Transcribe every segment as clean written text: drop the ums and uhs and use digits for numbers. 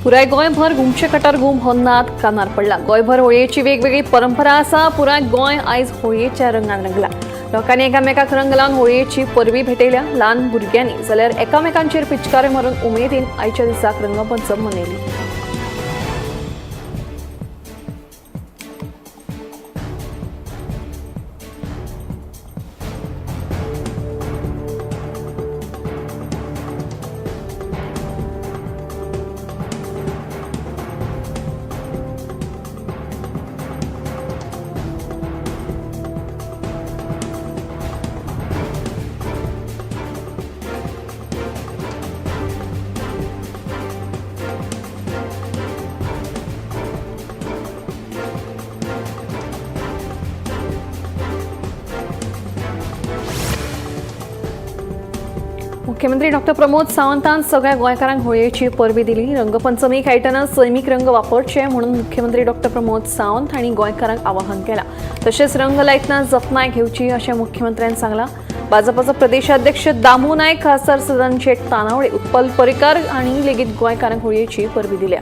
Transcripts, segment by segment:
पुराय गोंयभर घुमचे कटर घुम हो नाद कानार पडला। गोंयभर होळयेची वेगवेगळी परंपरा आसा। पुराय गोंय आयज होळयेच्या रंगान रंगला। लोकांनी एकामेकाक रंग लावन होळयेची परबी भेटयल्या। ल्हान भुरग्यांनी जाल्यार एकामेकांचेर पिचकारे मारून उमेदीन आयच्या दिसाक रंगपंचम मनयली। मुख्यमंत्री डॉ. प्रमोद सावंतान सगळ्या गोंयकारांक होळयेची परबी दिली। रंगपंचमी खेळटना सैमीक रंग वापरचे म्हणून मुख्यमंत्री डॉ. प्रमोद सावंत हांणी गोंयकारांक आवाहन केलां। तशेंच रंग लायतना जतनाय घेवची अशें मुख्यमंत्र्यान सांगलां। भाजपाचो प्रदेशाध्यक्ष दामू नायक, खासदार सदानंद शेट तानावळे, उत्पल पर्रीकार हांणी लेगीत गोंयकारांक होळयेची परबी दिल्या।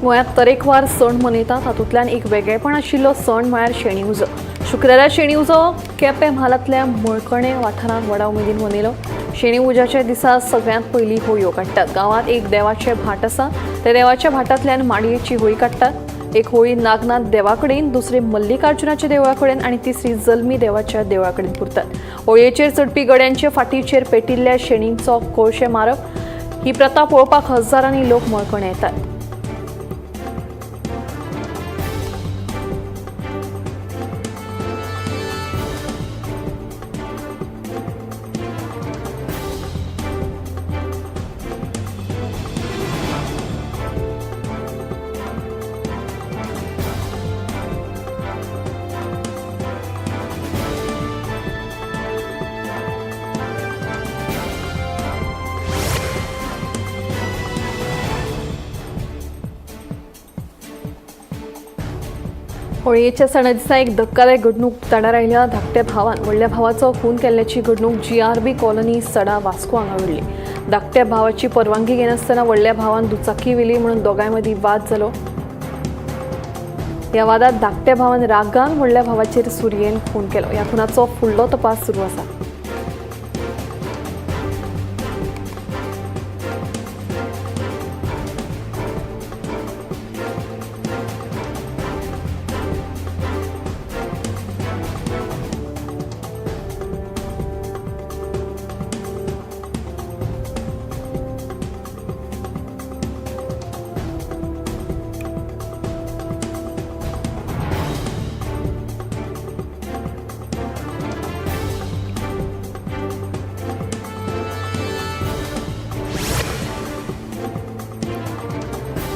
गोंयांत तरेकवार सण मनयतात। तातूंतल्यान एक वेगळेपण आशिल्लो सण म्हळ्यार शेणी उजो। शुक्रारा शेणी उजो केपें म्हालांतल्या मळकणे वाठारांत व्हडा उमेदीन मनयलो। शेणी उज्याच्या दिसा सगळ्यांत पयलीं होळयो काडटात। गांवांत एक देवाचें भाट आसा। त्या देवाच्या भाटांतल्यान माडयेची होळी काडटात। एक होळी नागनाथ देवा कडेन, दुसरी मल्लिकार्जुनाच्या देवळा कडेन आनी तिसरी जल्मी देवाच्या देवळा कडेन पुरतात। होळयेचेर चडपी गड्यांचे फाटीचेर पेटिल्ल्या शेणींचो कोळशे मारप ही प्रथा पळोवपाक हजारांनी लोक मळकणे येतात। होळयेच्या सणा दिसा एक धक्कादायक घडणूक तडार आयल्या। धाकट्या भावान व्हडल्या भावाचो खून केल्ल्याची घडणूक GRB कॉलनी सडा वास्को हांगा घडली। धाकट्या भावाची परवानगी घेनासतना व्हडल्या भावान दुचाकी व्हेली म्हणून दोगांय मदीं वाद जालो। ह्या वादांत धाकट्या भावान रागान व्हडल्या भावाचेर सुरयेन खून केलो। ह्या खुनाचो फुडलो तपास सुरू आसा।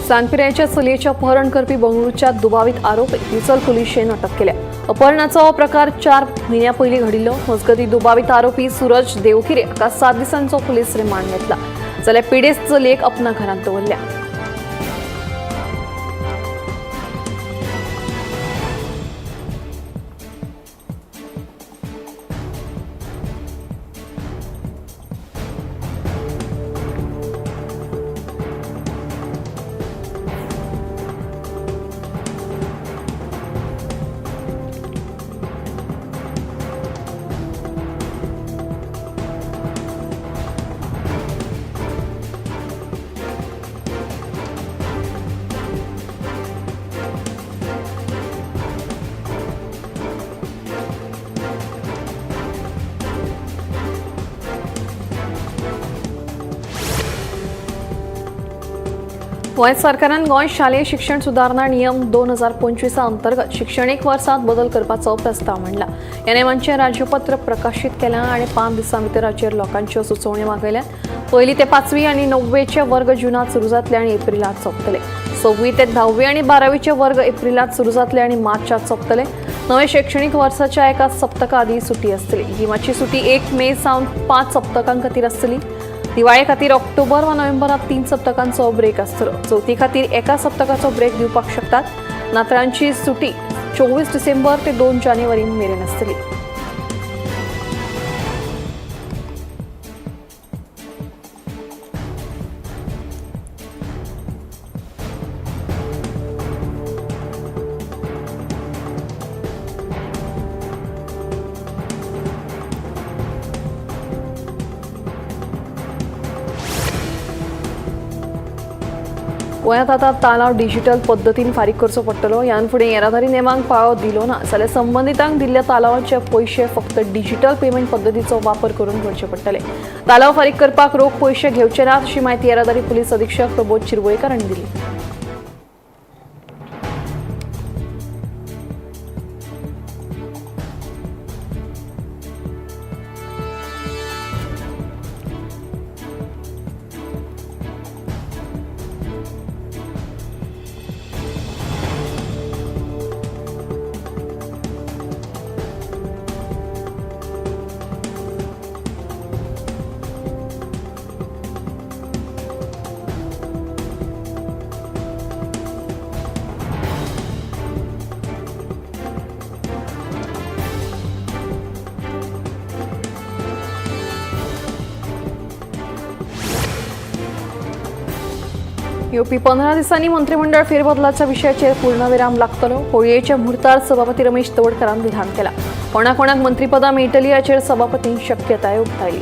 सांगपिऱ्याच्या चलयेचे अपहरण करपी बंगळुरूच्या दुबावित आरोपीक निचल पुलिशेन अटक केल्या। अपहरणाचो हो प्रकार 4 म्हयन्यां पयलीं घडिल्लो। मजगतीं दुबावित आरोपी सूरज देवकिरे हाका 7 दिसांचो पुलीस रिमांड घेतला, जाल्यार पिडेस्त चलयेक अपना घरांत दवरल्या। गोंय सरकारान गोंय शालेय शिक्षण सुधारणा नियम 2025 अंतर्गत शिक्षणीक वर्सात बदल करपाचो प्रस्ताव मांडला. ह्या नेमांचें राज्यपत्र प्रकाशीत केलां आनी 5 दिसां भितर हाचेर लोकांच्यो सुचोवण्यो मागयल्यात. पयली ते 5वी आनी 9वेचे वर्ग जुनात सुरू जातले आनी एप्रिलांत सोंपतले. 6वी ते 10वी आनी 12वीचे वर्ग एप्रिलांत सुरू जातले आनी मार्चांत सोंपतले. नवे शैक्षणिक वर्साच्या एका सप्तका आदी सुटी आसतली. गिमाची सुटी 1 मे सावन 5 सप्तकां खातीर आसतली. दिवाळे खातीर ऑक्टोबर वा नोव्हेंबरांत 3 सप्तकांचो ब्रेक आसतलो. चवथी खातीर एका सप्तकाचो ब्रेक दिवपाक शकतात. नातरांची सुटी 24 डिसेंबर ते 2 जानेवारी मेरेन आसतली. गोंयांत आतां तालाव डिजिटल पद्दतीन फारीक करचो पडटलो. ह्यान फुडें येरादारी नेमांक पाळो दिलो ना जाल्यार संबंधितांक दिल्ल्या तालावाचे पयशे फक्त डिजिटल पेमेंट पद्दतीचो वापर करून भरचे पडटले. तालाव फारीक करपाक रोख पयशे घेवचे नात अशी माहिती येरादारी पुलीस अधीक्षक प्रबोध शिरवयकर हांणी दिली. येवपी 15 दिसांनी मंत्रिमंडळ फेरबदलाच्या विशयाचेर पूर्णविराम लागतलो. होळयेच्या मुहूर्तार सभापती रमेश तवडकरान विधान केला. कोणाक मंत्रीपदां मेळटलीं हाचेर सभापतीन शक्यताय उक्तायली.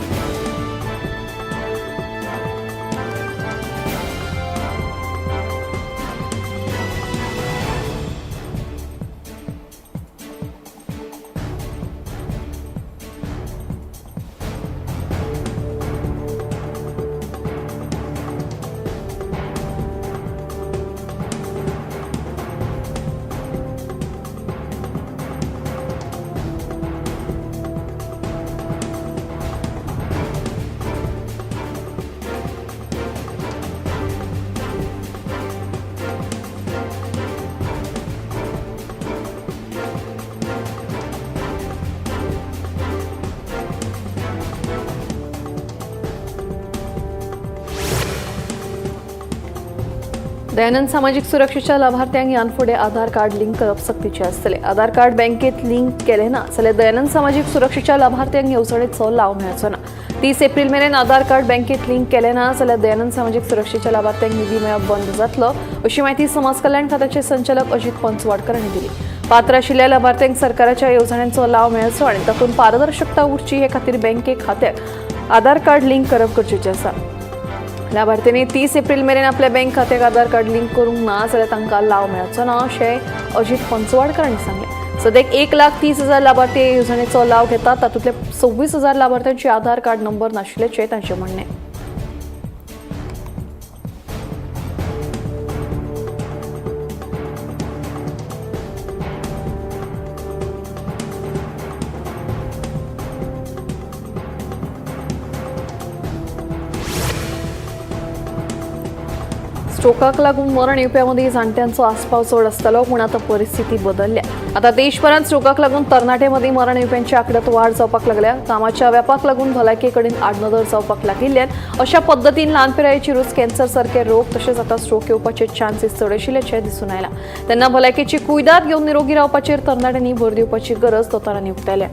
दयानंद सामाजिक सुरक्षेच्या लाभार्थ्यांक ह्यान फुडें आधार कार्ड लिंक करप सक्तीचे आसतले. आधार कार्ड बँकेत लिंक केले ना जाल्यार दयानंद सामाजिक सुरक्षेच्या लाभार्थ्यांक येवजणेचो लाव मेळचो ना. 30 एप्रिल मेरेन आधार कार्ड बँकेत लिंक केले ना जाल्यार दयानंद सामाजिक सुरक्षेच्या लाभार्थ्यांक निधी मेळप बंद जातलो अशी माहिती समाज कल्याण खात्याचे संचालक अजित पंचवाडकर हांणी दिली. पात्र आशिल्ल्या लाभार्थ्यांक सरकाराच्या येवजण्यांचो लाव मेळचो आनी तातूंत पारदर्शकता उरची हे खातीर बँके खात्याक आधार कार्ड लिंक करप गरजेचें आसा. लाभार्थ्यांनी 30 एप्रिल मेरेन आपल्या बँक खात्याक आधार कार्ड लिंक करूंक ना जाल्यार तांकां लाव मेळचो ना अशें अजित पंचवाडकर हांणी सांगलें. सद्याक 1,30,000 लाभार्थी हे येवजणेचो लाव घेतात. तातूंतले 26,000 लाभार्थ्यांचे आधार कार्ड नंबर नाशिल्ल्याचें तांचें म्हणणें. स्ट्रोकाक लागून मरण येवप्यांमदीं जाणट्यांचो आस्पाव चड आसतालो पूण आतां परिस्थिती बदलल्या. आतां देशभरांत स्ट्रोकाक लागून तरणाटे मदीं मरण येवप्यांच्या आंकड्यांत वाड जावपाक लागल्या. कामाच्या व्यापाक लागून भलायके कडेन आडनदर जावपाक लागिल्ल्यान अशा पद्दतीन ल्हान पिरायेची कॅन्सर सारखे रोग तशेंच आतां स्ट्रोक येवपाचे चान्सीस चड आशिल्ल्याचें दिसून आयलां. तेन्ना भलायकेची कुयदाद घेवन निरोगी रावपाचेर तरणाट्यांनी भर दिवपाची गरज दोतोरांनी उक्तायल्या.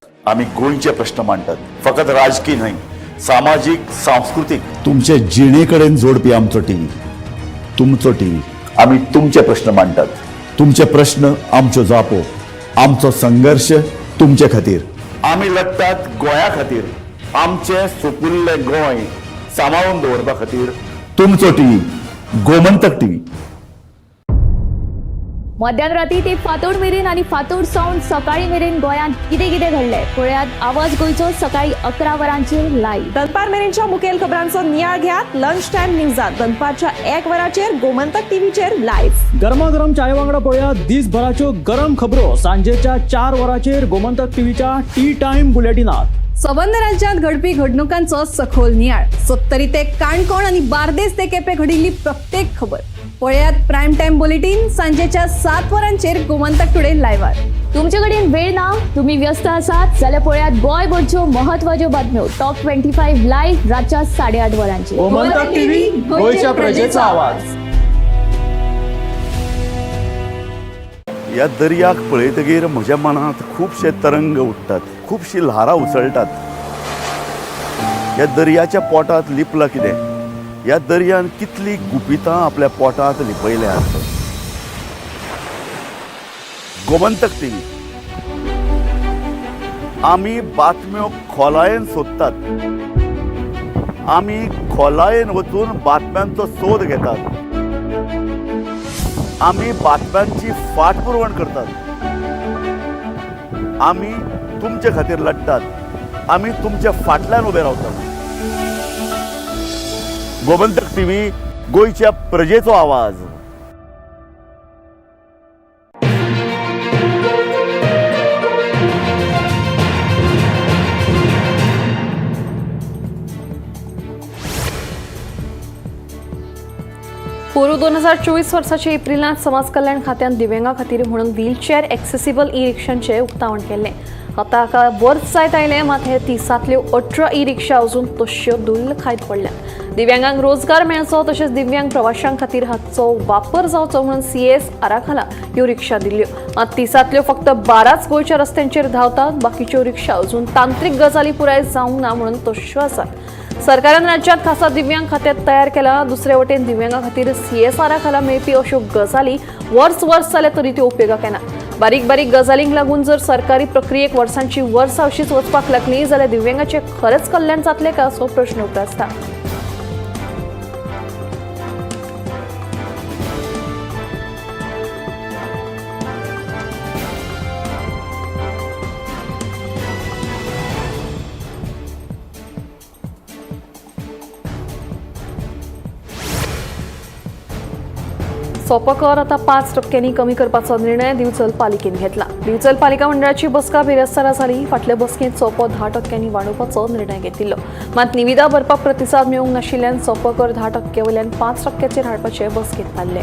आम्ही गोंयचे प्रश्न मांडटात, फकत राजकीय न्हय, सामाजीक सांस्कृतिक. तुमचे जिणेकडेन जोडपी आमचो टीव्ही, तुमचो टीव्ही. आम्ही तुमचे प्रश्न मांडटात. तुमचे प्रश्न आमच्यो जापो, आमचो संघर्ष तुमचे खातीर. आम्ही लढटात गोंया खातीर, आमचे सोपुल्ले गोंय सांबाळून दवरपा खातीर. तुमचो टीव्ही, गोमंतक टीव्ही. मध्यानराती ते फातोड मेरेन आणि फातोड सावन सकाळी मेरेन गोंयांत कितें कितें घडलें पळयात आवाज गोंयचो सकाळी 11 वरांचेर लायव्ह. दनपार मेरेनच्या मुखेल खबरांचो नियाळ घेयात लंच टायम न्यूजात दनपारच्या 1 वराचेर गोमंतक टीव्हीचेर लायव्ह. गरमागरम चाय वांगडा पळयात दिसभराच्यो गरम खबरो सांजेच्या 4 वरांचेर गोमंतक टीव्हीच्या टी टाइम बुलेटिनात. संबंध राज्यांत घडपी घडणुकांचो सखोल नियाळ. सत्तरी ते काणकोण आणि बार्देस ते केपें घडिल्ली प्रत्येक खबर पळयात प्रायम टाइम बुलेटिन सांजेच्या 7 वरांचेर गोमंतक टुडे लायव्हार. तुमचे कडेन वेळ ना, तुम्ही व्यस्त आसात जाल्यार पळयात गोंयभरच्यो महत्वाच्यो बातम्यो टॉप 25 लायव्ह रातच्या 8:30 वरांचेर. गोमंतक टीव्ही, गोंयच्या प्रजेचा आवाज. ह्या दर्याक पळयतकीर म्हज्या मनांत खुबशे तरंग उठटात, खुबशी ल्हारां उसळटात. ह्या दर्याच्या पोटांत लिपलां कितें? ह्या दर्यान कितली गुपितां आपल्या पोटांत लिपयल्यात. गोमंतक टीव्ही, आमी बातम्यो खोलायेन सोदतात. आमी खोलायेन वचून बातम्यांचो सोद घेतात. आमी बातम्यांची फाटपुरवण करतात. आमी तुमचे खातीर लढटात. आमी तुमच्या फाटल्यान उबे रावतात. गोमंतक टीव्ही, गोंयच्या प्रजेचो आवाज. पोरू 2024 वर्साच्या एप्रिलांत समाज कल्याण खात्यान दिव्यांगां खातीर म्हणून व्हीलचेअर एक्सेसिबल ई रिक्षांचें उक्तावण केल्लें. आतां हाका वर्स जायत आयलें, मात हे 30तल्यो 18 ई रिक्षा अजून तश्यो दुल्ल खायत पडल्या. दिव्यांगांक रोजगार मेळचो तशेंच दिव्यांग प्रवाशांक खातीर हाचो वापर जावचो म्हणून CAS आराखला ह्यो रिक्षा दिल्ल्यो. मात 30तल्यो फक्त 12च गोंयच्या रस्त्यांचेर धांवतात. बाकीच्यो रिक्षा अजून तांत्रीक गजाली पुराय जावंक ना म्हणून तश्यो आसात. सरकारान राज्यांत खासा दिव्यांग खातें तयार केलां. दुसरे वटेन दिव्यांगां खातीर CAS आराखला मेळपी अश्यो गजाली वर्स जाले तरी त्यो उपेगाक येना. बारीक बारीक गजालींक लागून जर सरकारी प्रक्रियेक वर्सांची वर्सां अशीच वचपाक लागली जाल्यार दिव्यांगाचें खरेंच कल्याण जातलें का असो प्रश्न उप्रासता. सोपो कर आतां 5% कमी करपाचो निर्णय दिवचल पालिकेन घेतला. दिवचल पालिका मंडळाची बसका बिरेस्तारा जाली. फाटल्या बसकेंत सोपो 10% वाडोवपाचो निर्णय घेतिल्लो. मात निविदा भरपाक प्रतिसाद मेळूंक नाशिल्ल्यान सोपो कर 10% वयल्यान 5%चेर हाडपाचे बसकेंत थारले.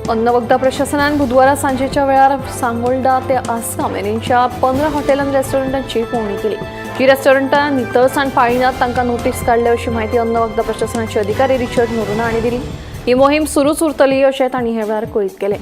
अन्न वखदा प्रशासनान बुधवारा सांजेच्या वेळार सांगोळडा ते आसाम मेरेनच्या 15 हॉटेल आनी रेस्टॉरंटांची पळोवणी केली. जी रेस्टॉरंटां नितळसाण पाळिनात तांकां नोटीस काडल्या अशी माहिती अन्न वखदा प्रशासनाचे अधिकारी रिचर्ड नोरोना हांणी दिली. ही मोहीम सुरूच उरतली अशें तांणी हे वेळार कळीत केलें.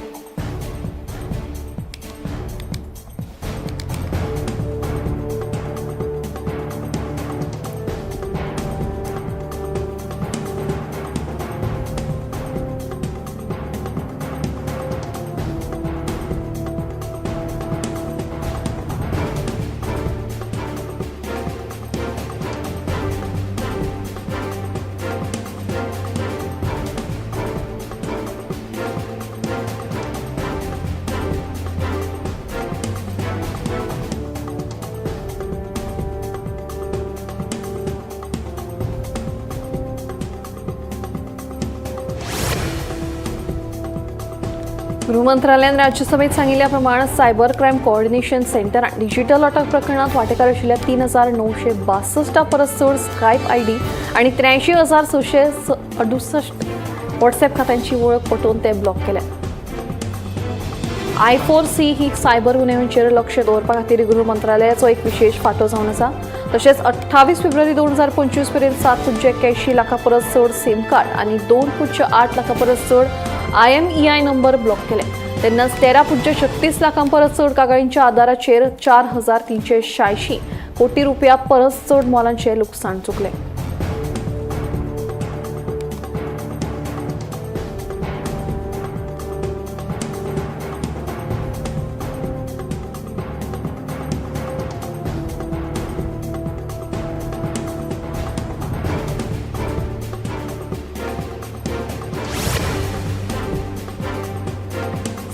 गृह मंत्रालयान राज्यसभेत सांगिल्ल्याप्रमाणे सायबर क्रायम कोऑर्डिनेशन सेंटरान डिजिटल अटक प्रकरणात वांटेकार आशिल्ल्या 3,962 परस चड स्कायप आयडी आणि 83,668 व्हॉट्सॲप खात्यांची वळख पटोवन ते ब्लॉक केल्या. I4C ही सायबर गुन्ह्यांचेर लक्ष दवरपा खातीर गृह मंत्रालयाचो एक विशेष फांटो जावन आसा. तशेंच 28 फेब्रुवारी 2025 पर्यंत 7.81 लाखां परस चड सिम कार्ड आनी 2.8 लाखां परस चड IMEI नंबर ब्लॉक केले. तेन्नाच 13.36 लाखां परस चड कागाळींच्या आदाराचेर 4,386 कोटी रुपया परस चड मोलांचे लुकसाण चुकले.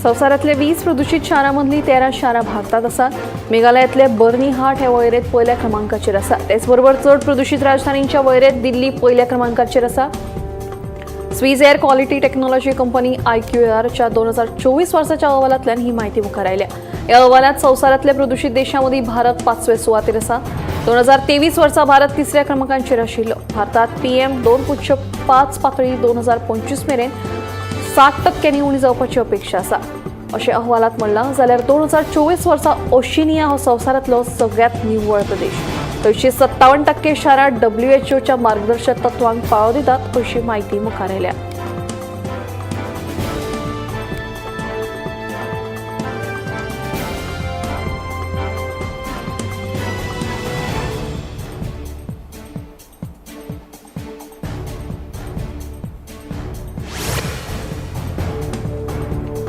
संवसारांतले 20 प्रदूषित शारांमदलीं 13 शारां भारतांत आसात. मेघालयांतले बर्निहाट हे वळेरेंत पयल्या क्रमांकाचेर आसा. तेच बरोबर चड प्रदूषित राजधानींच्या वळेरेंत दिल्ली पयल्या क्रमांकाचेर आसा. Swiss air quality technology company IQARच्या 2024 वर्साच्या अहवालांतल्यान ही म्हायती मुखार आयल्या. ह्या अहवालांत संवसारांतल्या प्रदूषित देशांमदीं भारत 5वे सुवातेर आसा. 2023 वर्सा भारत 3ऱ्या क्रमांकाचेर आशिल्लो. भारतात PM 2.5 पातळी 2025 मेरेन 60% उणी जावपाची अपेक्षा आसा अशें अहवालांत म्हणलां. जाल्यार 2024 वर्सा ओशिनिया हो संवसारांतलो सगळ्यांत निव्वळ प्रदेश. थंयची 57% शारां WHOच्या मार्गदर्शक तत्वांक पाळो दितात अशी म्हायती मुखार आयल्या.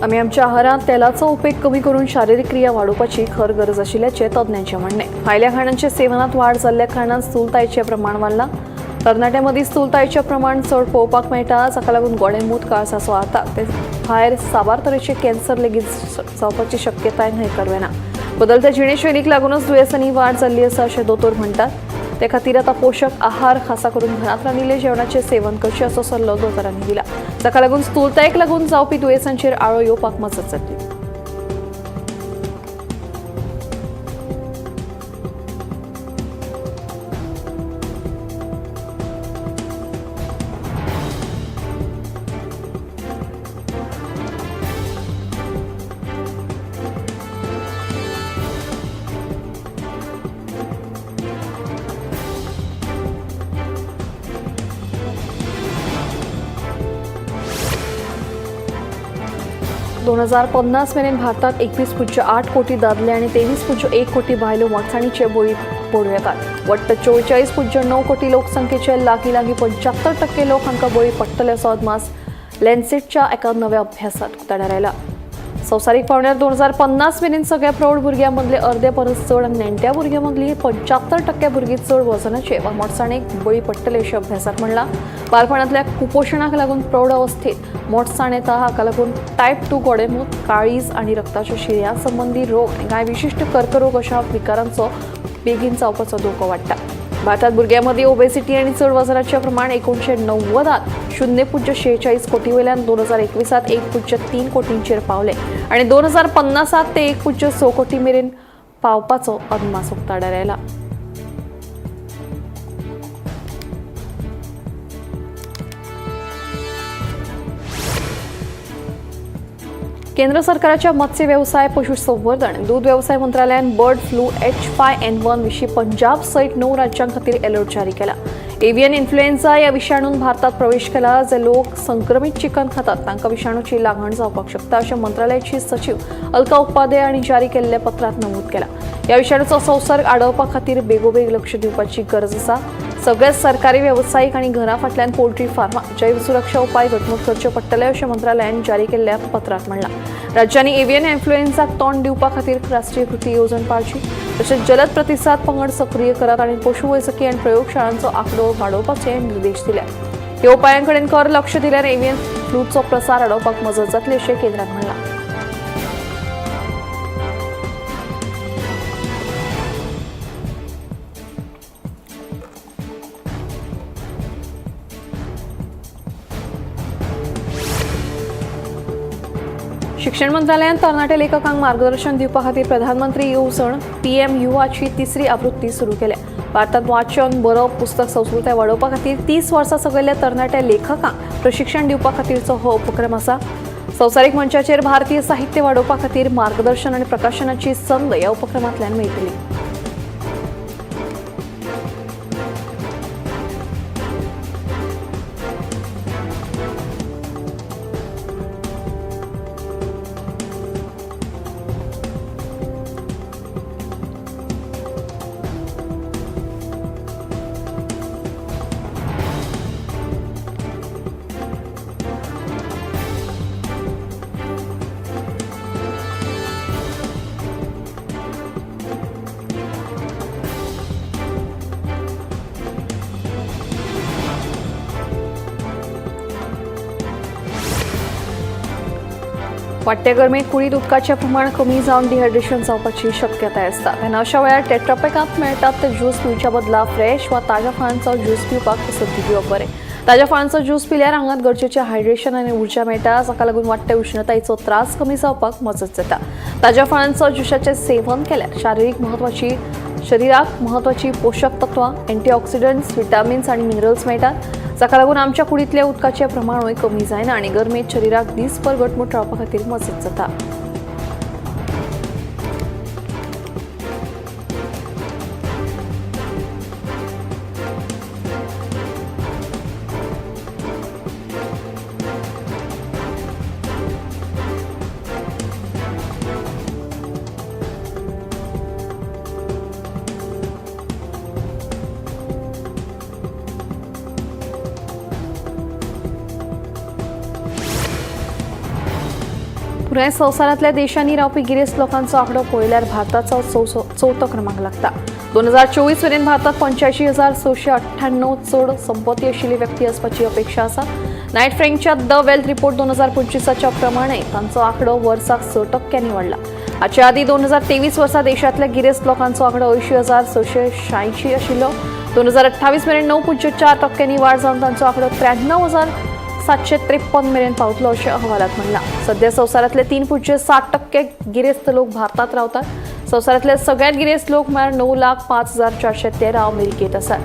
आमी आमच्या आहारात तेलाचो उपेग कमी करून शारिरीक क्रिया वाडोवपाची खर गरज आशिल्ल्याचें तज्ञांचें म्हणणें. भायल्या खाणांच्या सेवनांत वाड जाल्ल्या कारणान स्थूलतायेचें प्रमाण वाडलां. तरणाट्यां स्थूलतायेचें प्रमाण चड पळोवपाक मेळटा, जाका लागून गोडेंमूत काळसाचो आता ते भायर साबार तरेचे कॅन्सर लेगीत जावपाची शक्यताय न्हय करवेना. बदलत्या जिणेशैलीक लागूनच दुयेंसांनी वाड जाल्ली आसा अशें दोतोर म्हणटात. ते खातीर आतां पोशक आहार खासा करून घरांत रांदिल्ले जेवणाचें सेवन करचें असो सल्लो दोतोरांनी दिला, जाका लागून स्थूलतायेक लागून जावपी दुयेंसांचेर आळो येवपाक मजत जातली. दोन 2050 मेरेन भारतात 21.8 कोटी दादले आणि 23.1 कोटी बायलो मरसाणीचे बळी पडूं येतात. वट्ट 44.9 कोटी लोकसंख्येचे लागीं 75% लोक हांकां बळी पडटले असो अदमास लॅन्सेटच्या एका नव्या अभ्यासात उक्ताडार आयला. संवसारीक पावण्यार 2050 मेरेन सगळ्या प्रौढ भुरग्यां मदले अर्दे परस चड आनी नेणट्या भुरग्यां मदली 75% भुरगीं चड वजनाचे वा मोडसाणेक बळी पडटले अशें अभ्यासात म्हणलां. बाळपणांतल्या कुपोशणाक लागून प्रौढ अवस्थेत मोडसाण येता, हाका लागून टायप 2 गोडेंमूत, काळीज आनी रक्ताच्या शिऱ्यां संबंधी रोग आनी कांय विशिश्ट कर्करोग अशा विकारांचो बेगीन जावपाचो धोको वाडटा. भारतात भुरग्यां मदीं ओबेसिटी आनी चड वजनाचें प्रमाण 1990 0.46 कोटी वयल्यान 2021 1.3 कोटींचेर पावले आनी 2050 ते 1.6 कोटी मेरेन पावपाचो अदमास उक्ताडार आयला. केंद्र सरकाराच्या मत्स्य व्यवसाय, पशुसंवर्धन, दूध व्यवसाय मंत्रालयान बर्ड फ्लू H5N1 विशीं पंजाब सयत 9 राज्यां खातीर अलर्ट जारी केला. एव्हियन इन्फ्लुएन्झा ह्या विशाणून भारतात प्रवेश केला. जे लोक संक्रमित चिकन खातात तांकां विशाणूची लागण जावपाक शकता अशें मंत्रालयाची सचिव अलका उपाध्याय हांणी जारी केल्ल्या पत्रांत नमूद केला. ह्या विशाणूचो संसर्ग आडोवपा खातीर बेगोबेग लक्ष दिवपाची गरज आसा. सगळे सरकारी वेवसायीक आनी घरां फाटल्यान पोल्ट्री फार्मां जैव सुरक्षा उपाय घटमूट करचे पडटले अशें मंत्रालयान जारी केल्ल्या पत्रांत म्हणलां. राज्यांनी एव्हियन इन्फ्लुएन्झाक तोंड दिवपा खातीर राष्ट्रीय कृती येवजण पाळची, तशेंच जलद प्रतिसाद पंगड सक्रीय करात आनी पशुवैजकी आनी प्रयोगशाळांचो आंकडो वाडोवपाचे निर्देश दिल्या. ह्या उपायां कडेन खर लक्ष दिल्यार एव्हियन फ्लूचो प्रसार आडोवपाक मजत जातली अशें केंद्रान म्हणलां. शिक्षण मंत्रालयान तरणाटे लेखकांक मार्गदर्शन दिवपा खातीर प्रधानमंत्री येवजण PM युवाची तिसरी आवृत्ती सुरू केल्या. भारतात वाचन, बरोवप, पुस्तक संस्कृताय वाडोवपा खातीर 30 वर्सां सकयल्या तरणाट्या लेखकांक प्रशिक्षण दिवपा खातीरचो हो उपक्रम आसा. संवसारीक मंचाचेर भारतीय साहित्य वाडोवपा खातीर मार्गदर्शन आनी प्रकाशनाची संद ह्या उपक्रमांतल्यान मेळटली. वाडट्या गरमेक कुडीत उदकाचें प्रमाण कमी जावन डिहायड्रेशन जावपाची शक्यताय आसता. तेन्ना अशा वेळार टेट्रापॅकांत मेळटात ते ज्यूस पिवच्या बदला फ्रेश वा ताज्या फळांचो ज्यूस पिवपाक पसंती दिवप बरें. ताज्या फळांचो ज्यूस पिल्यार आंगांत गरजेचें हायड्रेशन आनी उर्जा मेळटा, जाका लागून वाडट्या उश्णतायेचो त्रास कमी जावपाक मजत जाता. ताज्या फळांचो ज्युसाचें सेवन केल्यार शरिराक म्हत्वाची पोशक तत्वां, अँटीऑक्सिडंट्स, विटामिन्स आनी मिनरल्स मेळटात, जाका लागून आमच्या कुडींतलें उदकाचें प्रमाणूय कमी जायना आनी गरमेंत शरिराक दीसभर घटमूट रावपा खातीर मजत जाता. पुराय संवसारांतल्या देशांनी रावपी गिरेस्त लोकांचो आंकडो पळयल्यार भारताचो चवथो क्रमांक लागता. 2024 मेरेन भारतात 85,698 चड संपत्ती आशिल्ली व्यक्ती आसपाची अपेक्षा आसा. नायट फ्रँकच्या द वेल्थ रिपोर्ट 2025च्या प्रमाणे तांचो आंकडो वर्साक 6% वाडला. हाचे आदीं 2023 वर्सा देशांतल्या गिरेस्त लोकांचो आंकडो 80,686 आशिल्लो. 2028 मेरेन 9.4% वाड जावन तांचो आंकडो 93,753 मेरेन पावतलो अशें अहवालात म्हणला. सध्या संवसारांतले 3.7% गिरेस्त लोक भारतात रावतात. संवसारांतले सगळ्यात गिरेस्त लोक म्हळ्यार 9,05,413 अमेरिकेत आसात.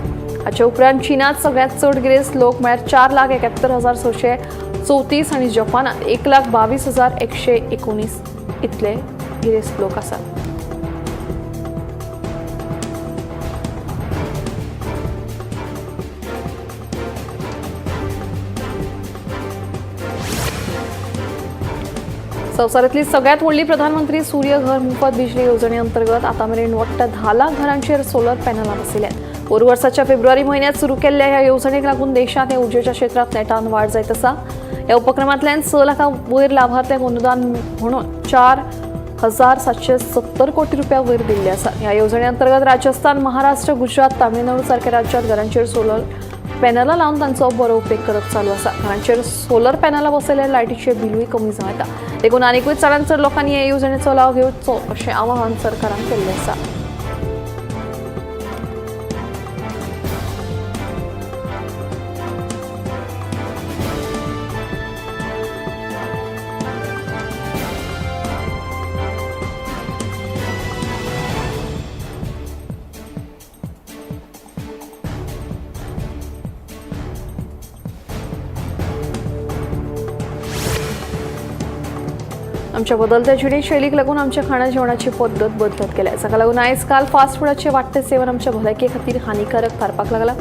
हाचे उपरांत चीनात सगळ्यात चड गिरेस्त लोक म्हळ्यार 4,71,634 आनी जपानात 1,22,119 इतले गिरेस्त लोक आसात. संवसारांतली सगळ्यात व्हडली प्रधानमंत्री सूर्य घर मोफत बिजली येवजणे अंतर्गत आतां मेरेन वट्ट 10 लाख घरांचेर सोलर पॅनलां बसयल्यात. पोरू वर्साच्या फेब्रुवारी म्हयन्यांत सुरू केल्ल्या ह्या येवजणेक लागून देशांत ह्या उर्जेच्या क्षेत्रांत नेटान वाड जायत आसा. ह्या उपक्रमांतल्यान 6 लाखां वयर लाभार्थ्यांक अनुदान म्हणून 4,770 कोटी रुपया वयर दिल्ले आसा. ह्या येवजणे अंतर्गत राजस्थान, महाराष्ट्र, गुजरात, तामिळनाडू सारख्या राज्यांत घरांचेर सोलर पॅनलां लावन तांचो बरो उपेग करप चालू आसा. घरांचेर सोलर पॅनलां बसयल्यार लायटीचें बिलूय कमी जाता. देखून आनीकूय चडांत चड लोकांनी ह्या येवजणेचो लाव घेवचो अशें आवाहन सरकारान केल्लें आसा. आमच्या बदलत्या जिणेशैलीक लागून आमच्या खाणा जेवणाची पद्दत बदलत गेल्या, जाका लागून आयज काल फास्ट फूडाचें वाडटें सेवन आमच्या भलायके खातीर हानिकारक थारपाक लागला.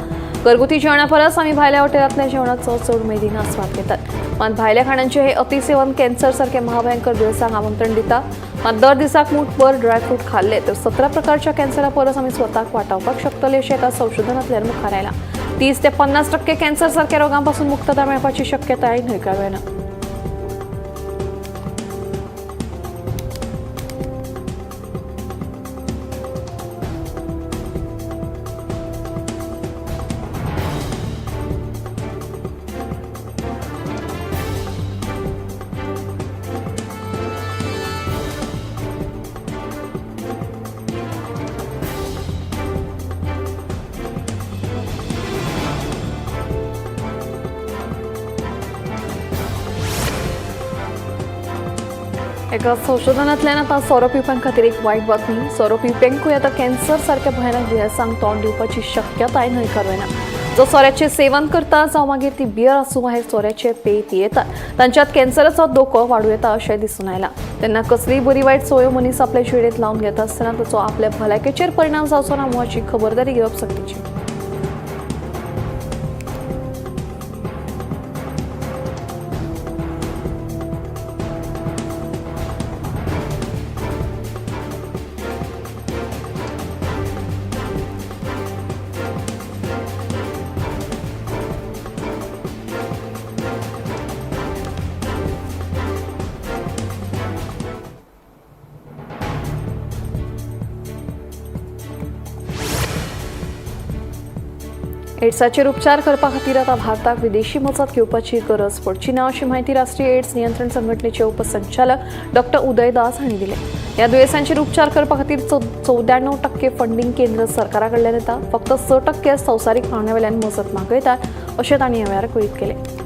घरगुती जेवणा परस आमी भायल्या हॉटेलांतल्या जेवणाचो चड उमेदीन आस्वाद घेतात. मात भायल्या खाणांचें हे अतिसेवन कॅन्सर सारखे महाभयंकर दुयेंसांक आमंत्रण दिता. मात दर दिसाक मूठभर ड्रायफ्रूट खाल्ले तर 17 प्रकारच्या कॅन्सरा परस आमी स्वताक वाटावपाक शकतले अशें एका संशोधनांतल्यान मुखार आयलां. 30 ते 50% कॅन्सर सारख्या रोगांपासून मुक्तता मेळपाची शक्यताय न्हयकारायना. एका संशोधनांतल्यान आतां सोरो पिवप्यां खातीर एक वायट बातमी. सोरो पिवप्यांकूय आतां कॅन्सर सारक्या भयानक दुयेंसांक तोंड दिवपाची शक्यताय न्हयकारूं ना. जो सोऱ्याचें सेवन करता जावं मागीर ती बियर आसूं वा हेर सोऱ्याचे पेय पियेतात तांच्यात कॅन्सराचो धोको वाडूं येता अशें दिसून आयलां. तेन्ना कसलीय बरी वायट सवयो मनीस आपल्या जिणेंत लावन घेता आसतना ताचो आपल्या भलायकेचेर परिणाम जावचो ना हाची खबरदारी घेवप सक्तीची. एड्साचेर उपचार करपा खातीर आतां भारताक विदेशी मजत घेवपाची गरज पडची ना अशी माहिती राष्ट्रीय एड्स नियंत्रण संघटनेचे उपसंचालक डॉ. उदय दास हांणी दिली. ह्या दुयेंसांचेर उपचार करपा खातीर 94% फंडींग केंद्र सरकारा कडल्यान येता. फक्त 6% संवसारीक पावंड्या वेल्यान मजत मागयतात अशें तांणी ह्या वेळार कळीत केलें.